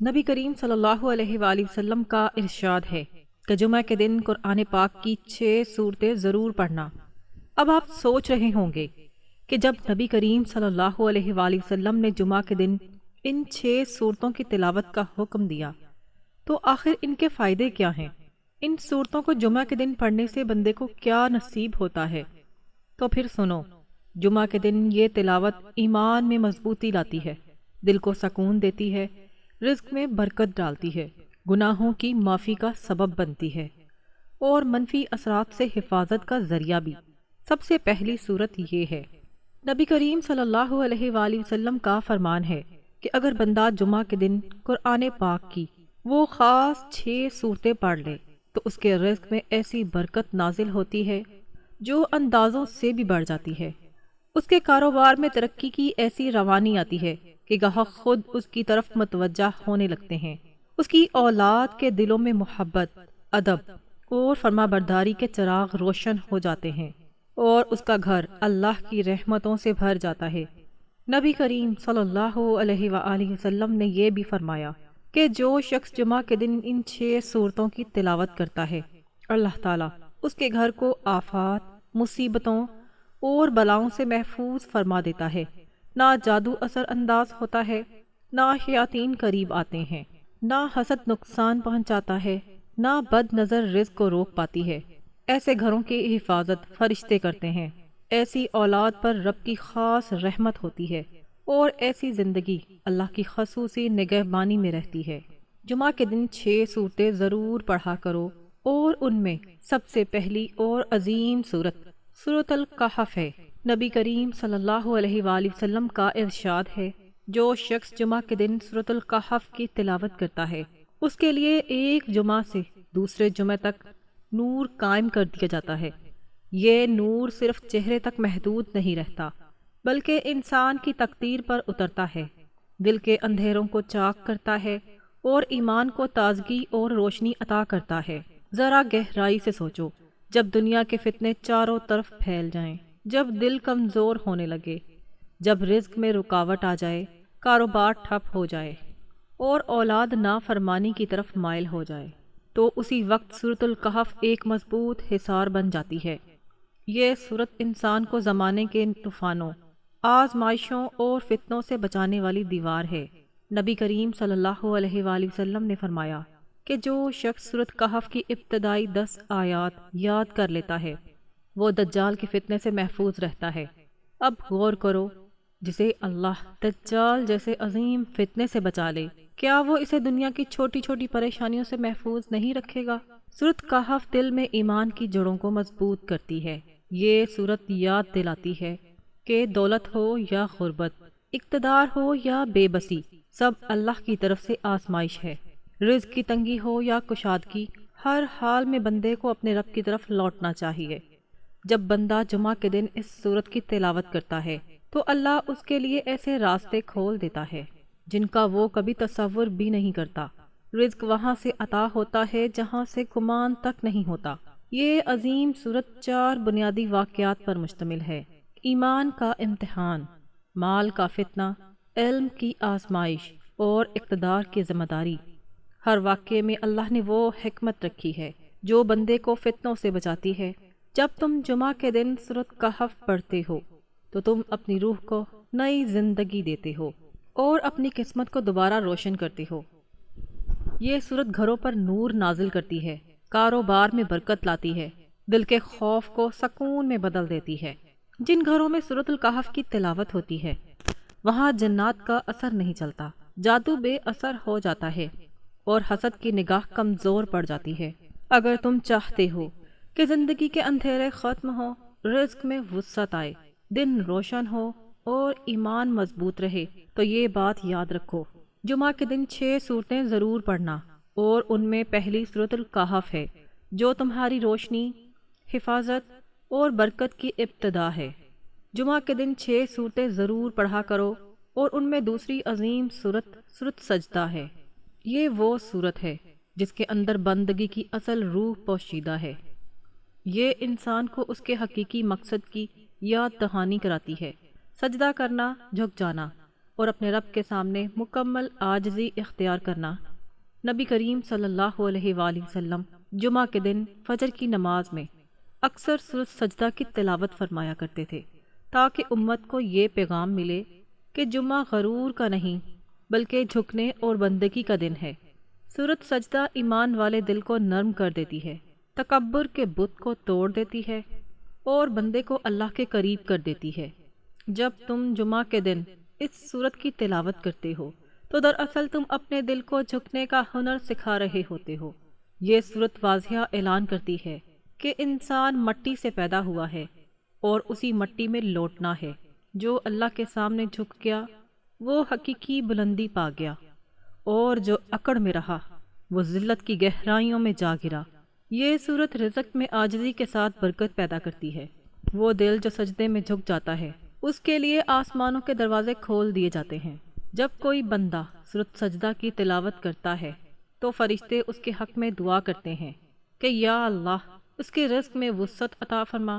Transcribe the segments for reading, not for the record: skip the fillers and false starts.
نبی کریم صلی اللہ علیہ وآلہ وسلم کا ارشاد ہے کہ جمعہ کے دن قرآن پاک کی 6 صورتیں ضرور پڑھنا۔ اب آپ سوچ رہے ہوں گے کہ جب نبی کریم صلی اللہ علیہ وآلہ وسلم نے جمعہ کے دن ان 6 صورتوں کی تلاوت کا حکم دیا تو آخر ان کے فائدے کیا ہیں؟ ان صورتوں کو جمعہ کے دن پڑھنے سے بندے کو کیا نصیب ہوتا ہے؟ تو پھر سنو، جمعہ کے دن یہ تلاوت ایمان میں مضبوطی لاتی ہے، دل کو سکون دیتی ہے، رزق میں برکت ڈالتی ہے، گناہوں کی معافی کا سبب بنتی ہے اور منفی اثرات سے حفاظت کا ذریعہ بھی۔ سب سے پہلی صورت یہ ہے، نبی کریم صلی اللہ علیہ وآلہ وسلم کا فرمان ہے کہ اگر بندہ جمعہ کے دن قرآن پاک کی وہ خاص 6 صورتیں پڑھ لے تو اس کے رزق میں ایسی برکت نازل ہوتی ہے جو اندازوں سے بھی بڑھ جاتی ہے۔ اس کے کاروبار میں ترقی کی ایسی روانی آتی ہے کہ گاہک خود اس کی طرف متوجہ ہونے لگتے ہیں۔ اس کی اولاد کے دلوں میں محبت، ادب اور فرما برداری کے چراغ روشن ہو جاتے ہیں اور اس کا گھر اللہ کی رحمتوں سے بھر جاتا ہے۔ نبی کریم صلی اللہ علیہ وآلہ وسلم نے یہ بھی فرمایا کہ جو شخص جمعہ کے دن ان 6 صورتوں کی تلاوت کرتا ہے، اللہ تعالیٰ اس کے گھر کو آفات، مصیبتوں اور بلاؤں سے محفوظ فرما دیتا ہے۔ نہ جادو اثر انداز ہوتا ہے، نہ شیاطین قریب آتے ہیں، نہ حسد نقصان پہنچاتا ہے، نہ بد نظر رزق کو روک پاتی ہے۔ ایسے گھروں کی حفاظت فرشتے کرتے ہیں۔ ایسی اولاد پر رب کی خاص رحمت ہوتی ہے اور ایسی زندگی اللہ کی خصوصی نگہبانی میں رہتی ہے۔ جمعہ کے دن 6 صورتیں ضرور پڑھا کرو اور ان میں سب سے پہلی اور عظیم سورۃ الکہف ہے۔ نبی کریم صلی اللہ علیہ وآلہ وسلم کا ارشاد ہے، جو شخص جمعہ کے دن سورۃ الکہف کی تلاوت کرتا ہے اس کے لیے ایک جمعہ سے دوسرے جمعہ تک نور قائم کر دیا جاتا ہے۔ یہ نور صرف چہرے تک محدود نہیں رہتا بلکہ انسان کی تقدیر پر اترتا ہے، دل کے اندھیروں کو چاک کرتا ہے اور ایمان کو تازگی اور روشنی عطا کرتا ہے۔ ذرا گہرائی سے سوچو، جب دنیا کے فتنے چاروں طرف پھیل جائیں، جب دل کمزور ہونے لگے، جب رزق میں رکاوٹ آ جائے، کاروبار ٹھپ ہو جائے اور اولاد نافرمانی کی طرف مائل ہو جائے، تو اسی وقت سورۃ الکہف ایک مضبوط حصار بن جاتی ہے۔ یہ سورت انسان کو زمانے کے طوفانوں، آزمائشوں اور فتنوں سے بچانے والی دیوار ہے۔ نبی کریم صلی اللہ علیہ وآلہ وسلم نے فرمایا کہ جو شخص سورۃ کہف کی ابتدائی 10 آیات یاد کر لیتا ہے وہ دجال کے فتنے سے محفوظ رہتا ہے۔ اب غور کرو، جسے اللہ دجال جیسے عظیم فتنے سے بچا لے، کیا وہ اسے دنیا کی چھوٹی چھوٹی پریشانیوں سے محفوظ نہیں رکھے گا؟ سورۃ کہف دل میں ایمان کی جڑوں کو مضبوط کرتی ہے۔ یہ سورت یاد دلاتی ہے کہ دولت ہو یا غربت، اقتدار ہو یا بے بسی، سب اللہ کی طرف سے آزمائش ہے۔ رزق کی تنگی ہو یا کشادگی، ہر حال میں بندے کو اپنے رب کی طرف لوٹنا چاہیے۔ جب بندہ جمعہ کے دن اس سورت کی تلاوت کرتا ہے تو اللہ اس کے لیے ایسے راستے کھول دیتا ہے جن کا وہ کبھی تصور بھی نہیں کرتا۔ رزق وہاں سے عطا ہوتا ہے جہاں سے گمان تک نہیں ہوتا۔ یہ عظیم سورت 4 بنیادی واقعات پر مشتمل ہے: ایمان کا امتحان، مال کا فتنہ، علم کی آزمائش اور اقتدار کی ذمہ داری۔ ہر واقعے میں اللہ نے وہ حکمت رکھی ہے جو بندے کو فتنوں سے بچاتی ہے۔ جب تم جمعہ کے دن سورۃ کہف پڑھتے ہو تو تم اپنی روح کو نئی زندگی دیتے ہو اور اپنی قسمت کو دوبارہ روشن کرتے ہو۔ یہ سورت گھروں پر نور نازل کرتی ہے، کاروبار میں برکت لاتی ہے، دل کے خوف کو سکون میں بدل دیتی ہے۔ جن گھروں میں سورۃ الکہف کی تلاوت ہوتی ہے وہاں جنات کا اثر نہیں چلتا، جادو بے اثر ہو جاتا ہے اور حسد کی نگاہ کمزور پڑ جاتی ہے۔ اگر تم چاہتے ہو کہ زندگی کے اندھیرے ختم ہو، رزق میں وسعت آئے، دن روشن ہو اور ایمان مضبوط رہے، تو یہ بات یاد رکھو: جمعہ کے دن 6 صورتیں ضرور پڑھنا اور ان میں پہلی سورۃ الکہف ہے جو تمہاری روشنی، حفاظت اور برکت کی ابتدا ہے۔ جمعہ کے دن 6 صورتیں ضرور پڑھا کرو اور ان میں دوسری عظیم سورت سجدہ ہے۔ یہ وہ سورت ہے جس کے اندر بندگی کی اصل روح پوشیدہ ہے۔ یہ انسان کو اس کے حقیقی مقصد کی یاد دہانی کراتی ہے۔ سجدہ کرنا، جھک جانا، اور اپنے رب کے سامنے مکمل عاجزی اختیار کرنا۔ نبی کریم صلی اللہ علیہ وآلہ وسلم جمعہ کے دن فجر کی نماز میں اکثر سورۃ سجدہ کی تلاوت فرمایا کرتے تھے، تاکہ امت کو یہ پیغام ملے کہ جمعہ غرور کا نہیں بلکہ جھکنے اور بندگی کا دن ہے۔ سورۃ سجدہ ایمان والے دل کو نرم کر دیتی ہے، تکبر کے بت کو توڑ دیتی ہے اور بندے کو اللہ کے قریب کر دیتی ہے۔ جب تم جمعہ کے دن اس سورت کی تلاوت کرتے ہو تو دراصل تم اپنے دل کو جھکنے کا ہنر سکھا رہے ہوتے ہو۔ یہ سورت واضح اعلان کرتی ہے کہ انسان مٹی سے پیدا ہوا ہے اور اسی مٹی میں لوٹنا ہے۔ جو اللہ کے سامنے جھک گیا وہ حقیقی بلندی پا گیا، اور جو اکڑ میں رہا وہ ذلت کی گہرائیوں میں جا گرا۔ یہ سورت رزق میں عاجزی کے ساتھ برکت پیدا کرتی ہے۔ وہ دل جو سجدے میں جھک جاتا ہے اس کے لیے آسمانوں کے دروازے کھول دیے جاتے ہیں۔ جب کوئی بندہ سورۃ سجدہ کی تلاوت کرتا ہے تو فرشتے اس کے حق میں دعا کرتے ہیں کہ یا اللہ اس کے رزق میں وسعت عطا فرما،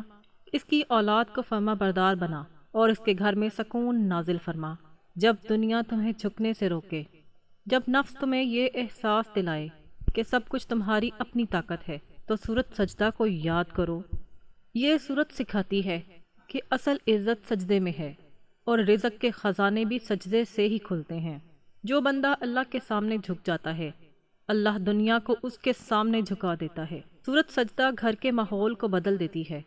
اس کی اولاد کو فرما بردار بنا اور اس کے گھر میں سکون نازل فرما۔ جب دنیا تمہیں جھکنے سے روکے، جب نفس تمہیں یہ احساس دلائے کہ سب کچھ تمہاری اپنی طاقت ہے، تو سورۃ سجدہ کو یاد کرو۔ یہ سورت سکھاتی ہے کہ اصل عزت سجدے میں ہے اور رزق کے خزانے بھی سجدے سے ہی کھلتے ہیں۔ جو بندہ اللہ کے سامنے جھک جاتا ہے، اللہ دنیا کو اس کے سامنے جھکا دیتا ہے۔ سورت سجدہ گھر کے ماحول کو بدل دیتی ہے،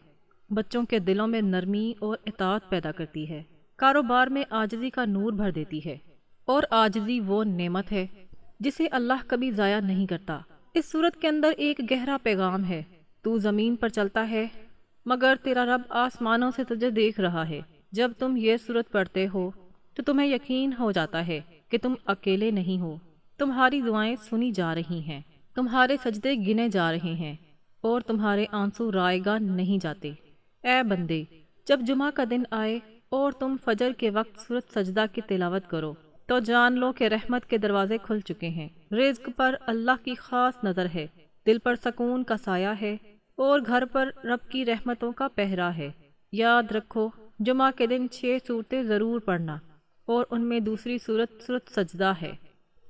بچوں کے دلوں میں نرمی اور اطاعت پیدا کرتی ہے، کاروبار میں عاجزی کا نور بھر دیتی ہے، اور عاجزی وہ نعمت ہے جسے اللہ کبھی ضائع نہیں کرتا۔ اس سورت کے اندر ایک گہرا پیغام ہے۔ تو زمین پر چلتا ہے مگر تیرا رب آسمانوں سے تجھے دیکھ رہا ہے۔ جب تم یہ سورت پڑھتے ہو تو تمہیں یقین ہو جاتا ہے کہ تم اکیلے نہیں ہو، تمہاری دعائیں سنی جا رہی ہیں، تمہارے سجدے گنے جا رہے ہیں اور تمہارے آنسو رائے گا نہیں جاتے۔ اے بندے، جب جمعہ کا دن آئے اور تم فجر کے وقت سورۃ سجدہ کی تلاوت کرو تو جان لو کہ رحمت کے دروازے کھل چکے ہیں۔ رزق پر اللہ کی خاص نظر ہے، دل پر سکون کا سایہ ہے اور گھر پر رب کی رحمتوں کا پہرا ہے۔ یاد رکھو، جمعہ کے دن 6 سورتیں ضرور پڑھنا، اور ان میں دوسری سورت سورۃ سجدہ ہے،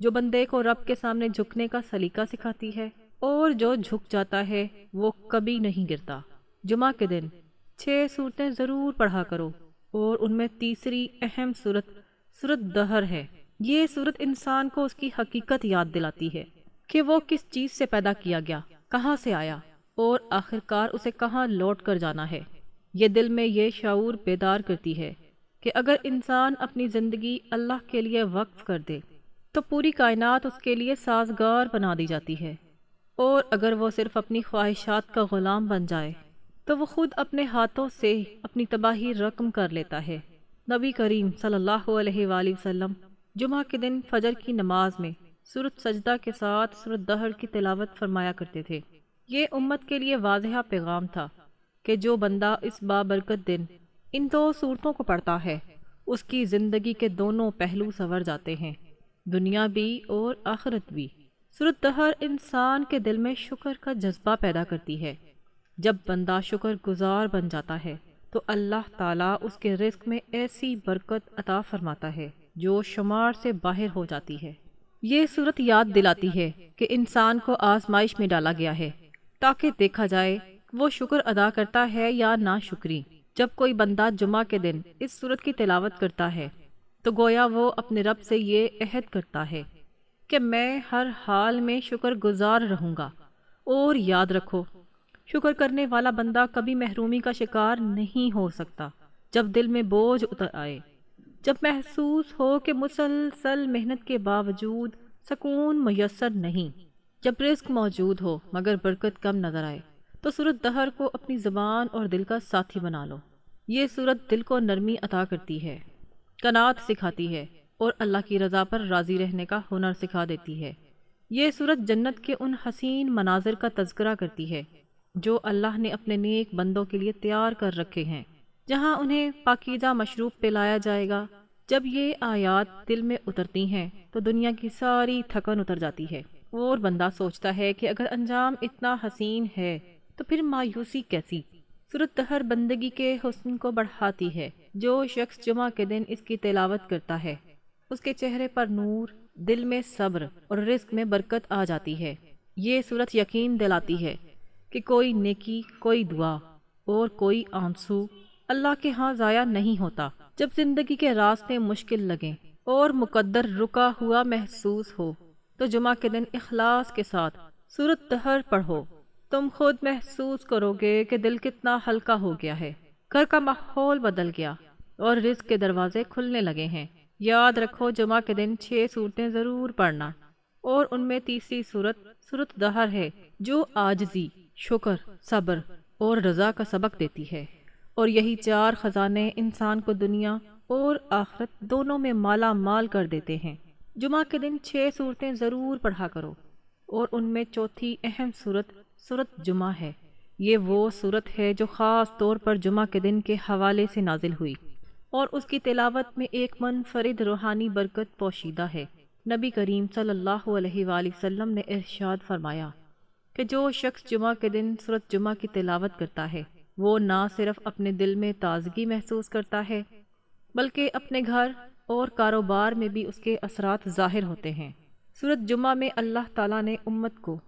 جو بندے کو رب کے سامنے جھکنے کا سلیقہ سکھاتی ہے، اور جو جھک جاتا ہے وہ کبھی نہیں گرتا۔ جمعہ کے دن 6 سورتیں ضرور پڑھا کرو، اور ان میں تیسری اہم سورت دہر ہے۔ یہ سورت انسان کو اس کی حقیقت یاد دلاتی ہے کہ وہ کس چیز سے پیدا کیا گیا، کہاں سے آیا اور آخرکار اسے کہاں لوٹ کر جانا ہے۔ یہ دل میں یہ شعور بیدار کرتی ہے کہ اگر انسان اپنی زندگی اللہ کے لیے وقف کر دے تو پوری کائنات اس کے لیے سازگار بنا دی جاتی ہے، اور اگر وہ صرف اپنی خواہشات کا غلام بن جائے تو وہ خود اپنے ہاتھوں سے اپنی تباہی رقم کر لیتا ہے۔ نبی کریم صلی اللہ علیہ وآلہ وسلم جمعہ کے دن فجر کی نماز میں سورۃ سجدہ کے ساتھ سورۃ دہر کی تلاوت فرمایا کرتے تھے۔ یہ امت کے لیے واضح پیغام تھا کہ جو بندہ اس بابرکت دن ان 2 سورتوں کو پڑھتا ہے، اس کی زندگی کے دونوں پہلو سنور جاتے ہیں، دنیا بھی اور آخرت بھی۔ سورۃ دہر انسان کے دل میں شکر کا جذبہ پیدا کرتی ہے۔ جب بندہ شکر گزار بن جاتا ہے تو اللہ تعالیٰ اس کے رزق میں ایسی برکت عطا فرماتا ہے جو شمار سے باہر ہو جاتی ہے۔ یہ سورت یاد دلاتی ہے کہ انسان کو آزمائش میں ڈالا گیا ہے تاکہ دیکھا جائے وہ شکر ادا کرتا ہے یا ناشکری۔ جب کوئی بندہ جمعہ کے دن اس سورت کی تلاوت کرتا ہے تو گویا وہ اپنے رب سے یہ عہد کرتا ہے کہ میں ہر حال میں شکر گزار رہوں گا۔ اور یاد رکھو، شکر کرنے والا بندہ کبھی محرومی کا شکار نہیں ہو سکتا۔ جب دل میں بوجھ اتر آئے، جب محسوس ہو کہ مسلسل محنت کے باوجود سکون میسر نہیں، جب رزق موجود ہو مگر برکت کم نظر آئے، تو سورۃ دہر کو اپنی زبان اور دل کا ساتھی بنا لو۔ یہ سورت دل کو نرمی عطا کرتی ہے، قناعت سکھاتی ہے اور اللہ کی رضا پر راضی رہنے کا ہنر سکھا دیتی ہے۔ یہ سورت جنت کے ان حسین مناظر کا تذکرہ کرتی ہے جو اللہ نے اپنے نیک بندوں کے لیے تیار کر رکھے ہیں، جہاں انہیں پاکیزہ مشروب پلایا جائے گا۔ جب یہ آیات دل میں اترتی ہیں تو دنیا کی ساری تھکن اتر جاتی ہے، اور بندہ سوچتا ہے کہ اگر انجام اتنا حسین ہے تو پھر مایوسی کیسی۔ سورۃ دہر بندگی کے حسن کو بڑھاتی ہے۔ جو شخص جمعہ کے دن اس کی تلاوت کرتا ہے اس کے چہرے پر نور، دل میں صبر اور رزق میں برکت آ جاتی ہے۔ یہ صورت یقین دلاتی ہے کہ کوئی نیکی، کوئی دعا اور کوئی آنسو اللہ کے ہاں ضائع نہیں ہوتا۔ جب زندگی کے راستے مشکل لگیں اور مقدر رکا ہوا محسوس ہو تو جمعہ کے دن اخلاص کے ساتھ سورۃ دہر پڑھو۔ تم خود محسوس کرو گے کہ دل کتنا ہلکا ہو گیا ہے، گھر کا ماحول بدل گیا اور رزق کے دروازے کھلنے لگے ہیں۔ یاد رکھو، جمعہ کے دن 6 صورتیں ضرور پڑھنا، اور ان میں تیسری صورت سورۃ دہر ہے جو عاجزی، شکر، صبر اور رضا کا سبق دیتی ہے، اور یہی 4 خزانے انسان کو دنیا اور آخرت دونوں میں مالا مال کر دیتے ہیں۔ جمعہ کے دن 6 صورتیں ضرور پڑھا کرو، اور ان میں چوتھی اہم صورت سورۃ جمعہ ہے۔ یہ وہ صورت ہے جو خاص طور پر جمعہ کے دن کے حوالے سے نازل ہوئی، اور اس کی تلاوت میں ایک منفرد روحانی برکت پوشیدہ ہے۔ نبی کریم صلی اللہ علیہ وآلہ وسلم نے ارشاد فرمایا کہ جو شخص جمعہ کے دن سورۃ جمعہ کی تلاوت کرتا ہے، وہ نہ صرف اپنے دل میں تازگی محسوس کرتا ہے بلکہ اپنے گھر اور کاروبار میں بھی اس کے اثرات ظاہر ہوتے ہیں۔ سورۃ جمعہ میں اللہ تعالیٰ نے امت کو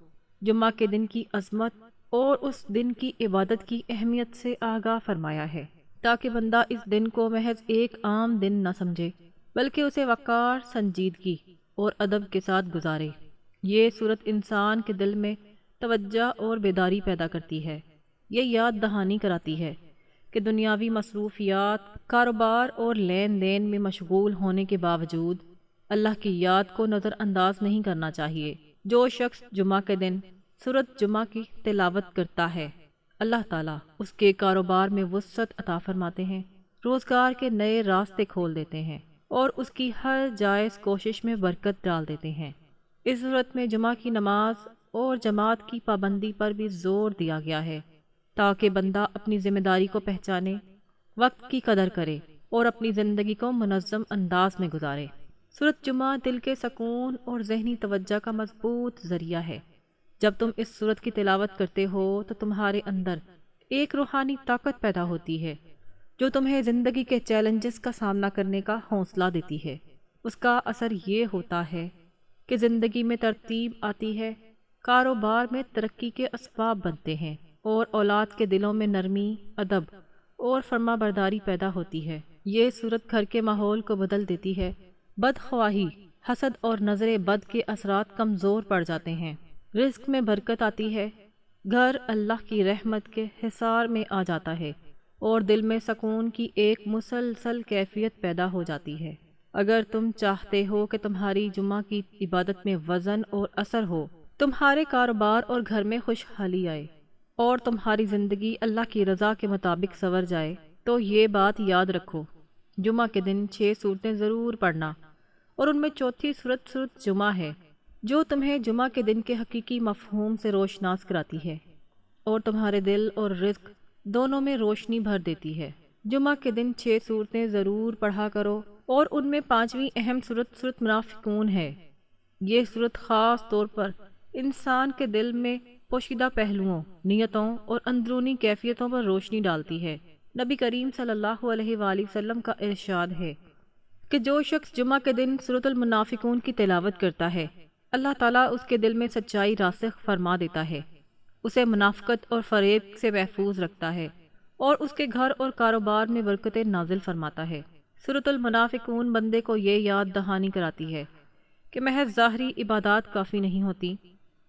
جمعہ کے دن کی عظمت اور اس دن کی عبادت کی اہمیت سے آگاہ فرمایا ہے، تاکہ بندہ اس دن کو محض ایک عام دن نہ سمجھے بلکہ اسے وقار، سنجیدگی اور ادب کے ساتھ گزارے۔ یہ صورت انسان کے دل میں توجہ اور بیداری پیدا کرتی ہے۔ یہ یاد دہانی کراتی ہے کہ دنیاوی مصروفیات، کاروبار اور لین دین میں مشغول ہونے کے باوجود اللہ کی یاد کو نظر انداز نہیں کرنا چاہیے۔ جو شخص جمعہ کے دن سورۃ جمعہ کی تلاوت کرتا ہے، اللہ تعالیٰ اس کے کاروبار میں وسعت عطا فرماتے ہیں، روزگار کے نئے راستے کھول دیتے ہیں اور اس کی ہر جائز کوشش میں برکت ڈال دیتے ہیں۔ اس صورت میں جمعہ کی نماز اور جماعت کی پابندی پر بھی زور دیا گیا ہے، تاکہ بندہ اپنی ذمہ داری کو پہچانے، وقت کی قدر کرے اور اپنی زندگی کو منظم انداز میں گزارے۔ سورۃ جمعہ دل کے سکون اور ذہنی توجہ کا مضبوط ذریعہ ہے۔ جب تم اس سورت کی تلاوت کرتے ہو تو تمہارے اندر ایک روحانی طاقت پیدا ہوتی ہے جو تمہیں زندگی کے چیلنجز کا سامنا کرنے کا حوصلہ دیتی ہے۔ اس کا اثر یہ ہوتا ہے کہ زندگی میں ترتیب آتی ہے، کاروبار میں ترقی کے اسباب بنتے ہیں، اور اولاد کے دلوں میں نرمی، ادب اور فرما برداری پیدا ہوتی ہے۔ یہ صورت گھر کے ماحول کو بدل دیتی ہے، بدخواہی، حسد اور نظر بد کے اثرات کمزور پڑ جاتے ہیں، رزق میں برکت آتی ہے، گھر اللہ کی رحمت کے حصار میں آ جاتا ہے، اور دل میں سکون کی ایک مسلسل کیفیت پیدا ہو جاتی ہے۔ اگر تم چاہتے ہو کہ تمہاری جمعہ کی عبادت میں وزن اور اثر ہو، تمہارے کاروبار اور گھر میں خوشحالی آئے اور تمہاری زندگی اللہ کی رضا کے مطابق سنور جائے، تو یہ بات یاد رکھو، جمعہ کے دن 6 صورتیں ضرور پڑھنا، اور ان میں چوتھی صورت سورۃ جمعہ ہے جو تمہیں جمعہ کے دن کے حقیقی مفہوم سے روشناس کراتی ہے اور تمہارے دل اور رزق دونوں میں روشنی بھر دیتی ہے۔ جمعہ کے دن 6 صورتیں ضرور پڑھا کرو، اور ان میں 5ویں اہم صورت سورۃ منافقون ہے۔ یہ صورت خاص طور پر انسان کے دل میں پوشیدہ پہلوؤں، نیتوں اور اندرونی کیفیتوں پر روشنی ڈالتی ہے۔ نبی کریم صلی اللہ علیہ وآلہ وسلم کا ارشاد ہے کہ جو شخص جمعہ کے دن سورۃ المنافقون کی تلاوت کرتا ہے، اللہ تعالیٰ اس کے دل میں سچائی راسخ فرما دیتا ہے، اسے منافقت اور فریب سے محفوظ رکھتا ہے، اور اس کے گھر اور کاروبار میں برکتیں نازل فرماتا ہے۔ سورۃ المنافقون بندے کو یہ یاد دہانی کراتی ہے کہ محض ظاہری عبادات کافی نہیں ہوتی،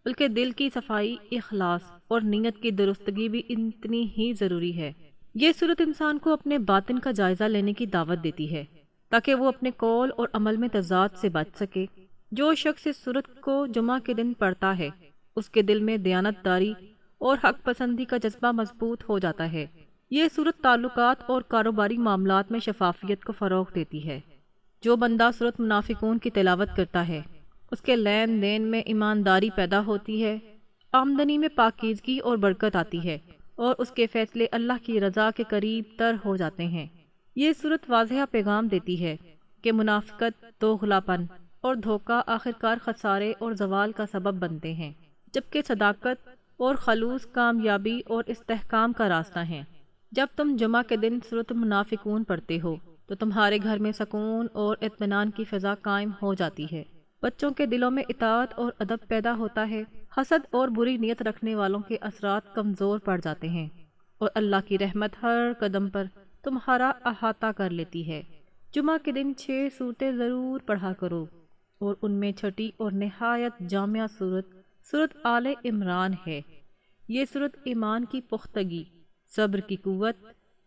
بلکہ دل کی صفائی، اخلاص اور نیت کی درستگی بھی اتنی ہی ضروری ہے۔ یہ صورت انسان کو اپنے باطن کا جائزہ لینے کی دعوت دیتی ہے تاکہ وہ اپنے قول اور عمل میں تضاد سے بچ سکے۔ جو شخص اس صورت کو جمعہ کے دن پڑھتا ہے، اس کے دل میں دیانت داری اور حق پسندی کا جذبہ مضبوط ہو جاتا ہے۔ یہ صورت تعلقات اور کاروباری معاملات میں شفافیت کو فروغ دیتی ہے۔ جو بندہ سورۃ منافقون کی تلاوت کرتا ہے، اس کے لین دین میں ایمانداری پیدا ہوتی ہے، آمدنی میں پاکیزگی اور برکت آتی ہے، اور اس کے فیصلے اللہ کی رضا کے قریب تر ہو جاتے ہیں۔ یہ صورت واضح پیغام دیتی ہے کہ منافقت، دوغلاپن اور دھوکہ آخرکار خسارے اور زوال کا سبب بنتے ہیں، جبکہ صداقت اور خلوص کامیابی اور استحکام کا راستہ ہیں۔ جب تم جمعہ کے دن سورۃ المنافقون پڑھتے ہو تو تمہارے گھر میں سکون اور اطمینان کی فضا قائم ہو جاتی ہے۔ بچوں کے دلوں میں اطاعت اور ادب پیدا ہوتا ہے۔ حسد اور بری نیت رکھنے والوں کے اثرات کمزور پڑ جاتے ہیں، اور اللہ کی رحمت ہر قدم پر تمہارا احاطہ کر لیتی ہے۔ جمعہ کے دن 6 صورتیں ضرور پڑھا کرو، اور ان میں چھٹی اور نہایت جامعہ سورت آل عمران ہے۔ یہ سورت ایمان کی پختگی، صبر کی قوت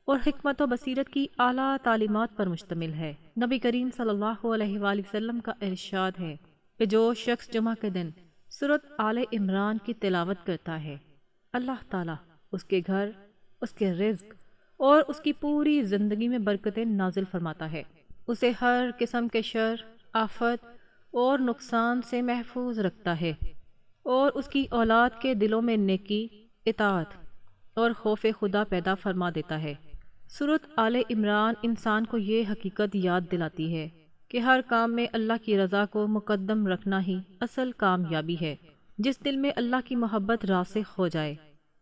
اور حکمت و بصیرت کی اعلیٰ تعلیمات پر مشتمل ہے۔ نبی کریم صلی اللہ علیہ وآلہ وسلم کا ارشاد ہے کہ جو شخص جمعہ کے دن سورت آل عمران کی تلاوت کرتا ہے، اللہ تعالیٰ اس کے گھر، اس کے رزق اور اس کی پوری زندگی میں برکتیں نازل فرماتا ہے، اسے ہر قسم کے شر، آفت اور نقصان سے محفوظ رکھتا ہے، اور اس کی اولاد کے دلوں میں نیکی، اطاعت اور خوف خدا پیدا فرما دیتا ہے۔ سورت آل عمران انسان کو یہ حقیقت یاد دلاتی ہے کہ ہر کام میں اللہ کی رضا کو مقدم رکھنا ہی اصل کامیابی ہے۔ جس دل میں اللہ کی محبت راسخ ہو جائے،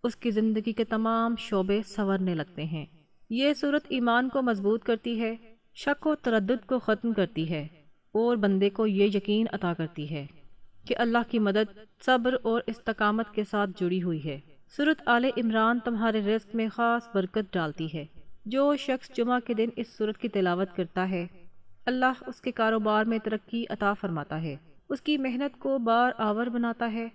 اس کی زندگی کے تمام شعبے سنورنے لگتے ہیں۔ یہ سورت ایمان کو مضبوط کرتی ہے، شک و تردد کو ختم کرتی ہے، اور بندے کو یہ یقین عطا کرتی ہے کہ اللہ کی مدد صبر اور استقامت کے ساتھ جڑی ہوئی ہے۔ سورت آل عمران تمہارے رزق میں خاص برکت ڈالتی ہے۔ جو شخص جمعہ کے دن اس سورت کی تلاوت کرتا ہے، اللہ اس کے کاروبار میں ترقی عطا فرماتا ہے، اس کی محنت کو بار آور بناتا ہے،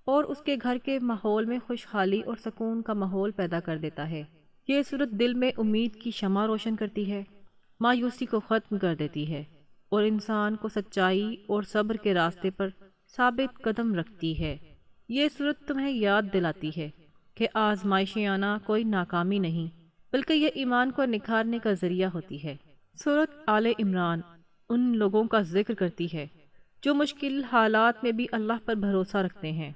اور اس کے گھر کے ماحول میں خوشحالی اور سکون کا ماحول پیدا کر دیتا ہے۔ یہ سورت دل میں امید کی شمع روشن کرتی ہے، مایوسی کو ختم کر دیتی ہے، اور انسان کو سچائی اور صبر کے راستے پر ثابت قدم رکھتی ہے۔ یہ سورت تمہیں یاد دلاتی ہے کہ آزمائشیں آنا کوئی ناکامی نہیں، بلکہ یہ ایمان کو نکھارنے کا ذریعہ ہوتی ہے۔ سورت آل عمران ان لوگوں کا ذکر کرتی ہے جو مشکل حالات میں بھی اللہ پر بھروسہ رکھتے ہیں۔